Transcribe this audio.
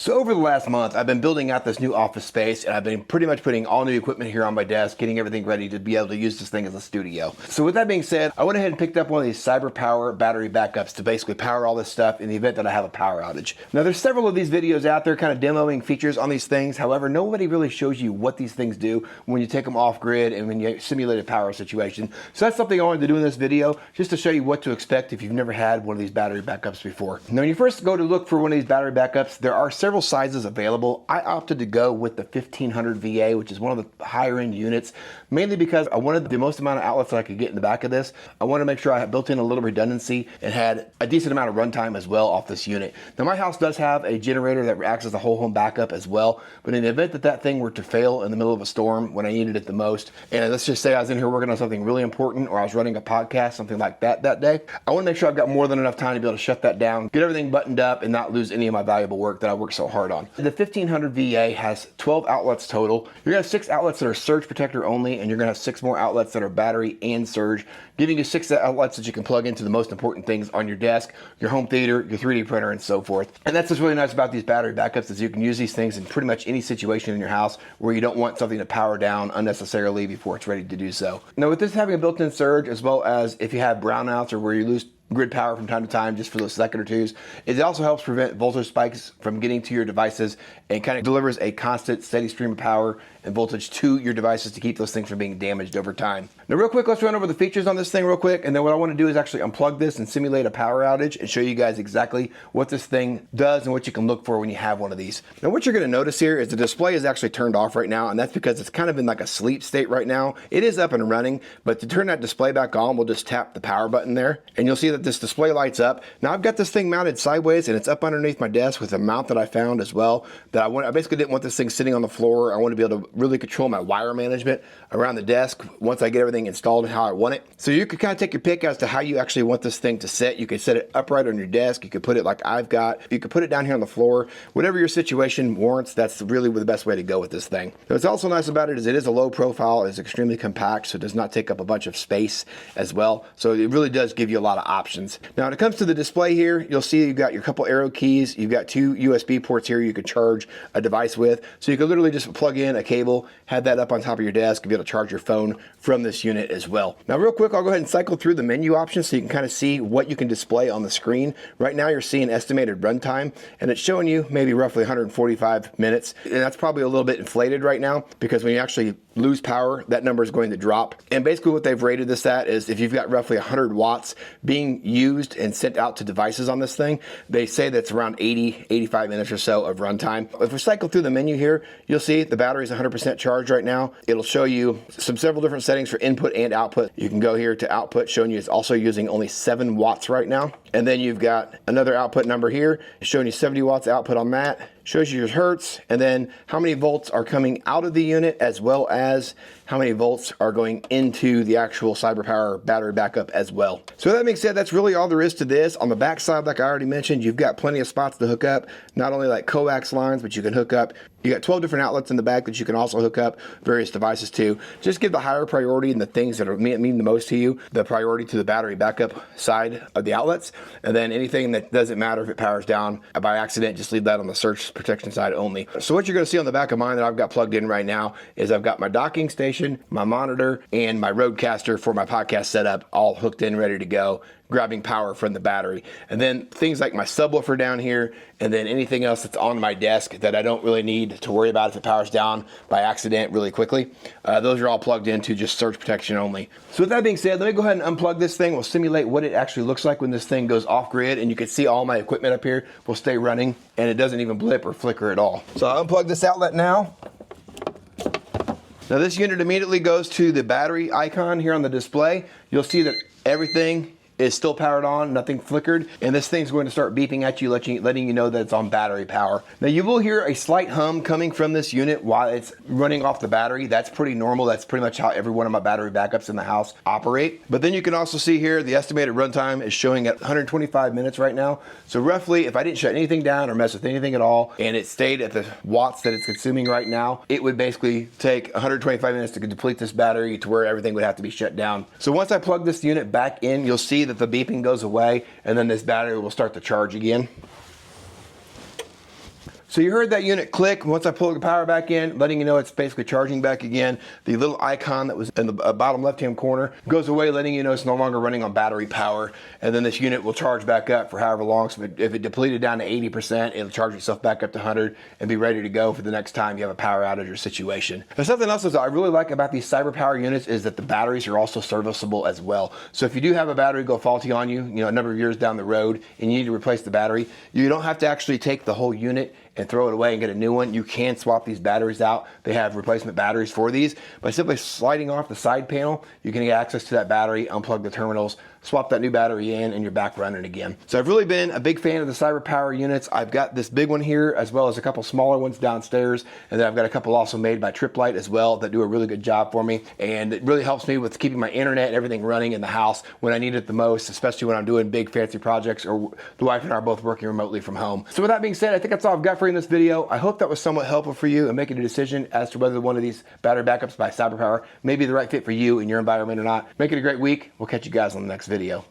So over the last month, I've been building out this new office space, and I've been pretty much putting all new equipment here on my desk, getting everything ready to be able to use this thing as a studio. So with that being said, I went ahead and picked up one of these CyberPower battery backups to basically power all this stuff in the event that I have a power outage. Now there's several of these videos out there kind of demoing features on these things. However, nobody really shows you what these things do when you take them off grid and when you simulate a power situation. So that's something I wanted to do in this video, just to show you what to expect if you've never had one of these battery backups before. Now when you first go to look for one of these battery backups, there are several sizes available. I opted to go with the 1500 VA, which is one of the higher end units, mainly because I wanted the most amount of outlets that I could get in the back of this. I wanted to make sure I had built in a little redundancy and had a decent amount of runtime as well off this unit. Now my house does have a generator that acts as a whole home backup as well, but in the event that that thing were to fail in the middle of a storm when I needed it the most, and let's just say I was in here working on something really important, or I was running a podcast, something like that day, I want to make sure I've got more than enough time to be able to shut that down, get everything buttoned up, and not lose any of my valuable work that I worked so hard on. The 1500 VA has 12 outlets total. You're gonna have 6 outlets that are surge protector only, and you're gonna have 6 more outlets that are battery and surge, giving you 6 outlets that you can plug into the most important things on your desk, your home theater, your 3D printer, and so forth. And that's what's really nice about these battery backups, is you can use these things in pretty much any situation in your house where you don't want something to power down unnecessarily before it's ready to do so. Now with this having a built-in surge, as well as if you have brownouts or where you lose grid power from time to time just for those second or twos, it also helps prevent voltage spikes from getting to your devices and kind of delivers a constant steady stream of power and voltage to your devices to keep those things from being damaged over time. Now real quick, let's run over the features on this thing real quick, and then what I want to do is actually unplug this and simulate a power outage and show you guys exactly what this thing does and what you can look for when you have one of these. Now what you're going to notice here is the display is actually turned off right now, and that's because it's kind of in like a sleep state right now. It is up and running, but to turn that display back on, we'll just tap the power button there, and you'll see that this display lights up. Now I've got this thing mounted sideways, and it's up underneath my desk with a mount that I found as well, that I basically didn't want this thing sitting on the floor. I want to be able to really control my wire management around the desk once I get everything installed and how I want it. So you could kind of take your pick as to how you actually want this thing to sit. You could set it upright on your desk. You could put it like I've got. You could put it down here on the floor. Whatever your situation warrants, that's really the best way to go with this thing. What's also nice about it is it is a low profile. It's extremely compact, so it does not take up a bunch of space as well. So it really does give you a lot of options. Now when it comes to the display here, you'll see you've got your couple arrow keys. You've got 2 USB ports here you could charge a device with. So you could literally just plug in a cable, have that up on top of your desk, and be able to charge your phone from this unit as well. Now real quick, I'll go ahead and cycle through the menu options so you can kind of see what you can display on the screen. Right now you're seeing estimated runtime, and it's showing you maybe roughly 145 minutes. And that's probably a little bit inflated right now, because when you actually lose power, that number is going to drop. And basically what they've rated this at is if you've got roughly 100 watts being used and sent out to devices on this thing, they say that's around 85 minutes or so of runtime. If we cycle through the menu here, you'll see the battery is 100% charged right now. It'll show you several different settings for input and output. You can go here to output, showing you it's also using only 7 watts right now. And then you've got another output number here showing you 70 watts output on that. Shows you your hertz, and then how many volts are coming out of the unit, as well as how many volts are going into the actual CyberPower battery backup as well. So that being said, that's really all there is to this. On the back side, like I already mentioned, you've got plenty of spots to hook up, not only like coax lines, but you can hook up, you got 12 different outlets in the back that you can also hook up various devices to. Just give the higher priority and the things that mean the most to you, the priority to the battery backup side of the outlets, and then anything that doesn't matter if it powers down by accident, just leave that on the surge protection side only. So what you're going to see on the back of mine that I've got plugged in right now is I've got my docking station, my monitor, and my Rodecaster for my podcast setup all hooked in, ready to go, grabbing power from the battery. And then things like my subwoofer down here, and then anything else that's on my desk that I don't really need to worry about if it powers down by accident really quickly. Those are all plugged into just surge protection only. So with that being said, let me go ahead and unplug this thing. We'll simulate what it actually looks like when this thing goes off grid, and you can see all my equipment up here will stay running, and it doesn't even blip or flicker at all. So I'll unplug this outlet now. Now this unit immediately goes to the battery icon here on the display. You'll see that everything is still powered on, nothing flickered, and this thing's going to start beeping at you, letting you know that it's on battery power. Now you will hear a slight hum coming from this unit while it's running off the battery. That's pretty normal. That's pretty much how every one of my battery backups in the house operate. But then you can also see here the estimated runtime is showing at 125 minutes right now. So roughly, if I didn't shut anything down or mess with anything at all, and it stayed at the watts that it's consuming right now, it would basically take 125 minutes to deplete this battery to where everything would have to be shut down. So once I plug this unit back in, you'll see that the beeping goes away, and then this battery will start to charge again. So you heard that unit click. Once I pull the power back in, letting you know it's basically charging back again. The little icon that was in the bottom left-hand corner goes away, letting you know it's no longer running on battery power. And then this unit will charge back up for however long. So if it depleted down to 80%, it'll charge itself back up to 100 and be ready to go for the next time you have a power outage or situation. There's something else that I really like about these CyberPower units is that the batteries are also serviceable as well. So if you do have a battery go faulty on you, a number of years down the road, and you need to replace the battery, you don't have to actually take the whole unit and throw it away and get a new one. You can swap these batteries out. They have replacement batteries for these. By simply sliding off the side panel, you can get access to that battery, unplug the terminals, swap that new battery in, and you're back running again. So I've really been a big fan of the CyberPower units. I've got this big one here, as well as a couple smaller ones downstairs, and then I've got a couple also made by Triplight as well that do a really good job for me, and it really helps me with keeping my internet and everything running in the house when I need it the most, especially when I'm doing big fancy projects or the wife and I are both working remotely from home. So with that being said, I think that's all I've got for you in this video. I hope that was somewhat helpful for you in making a decision as to whether one of these battery backups by CyberPower may be the right fit for you in your environment or not. Make it a great week. We'll catch you guys on the next video.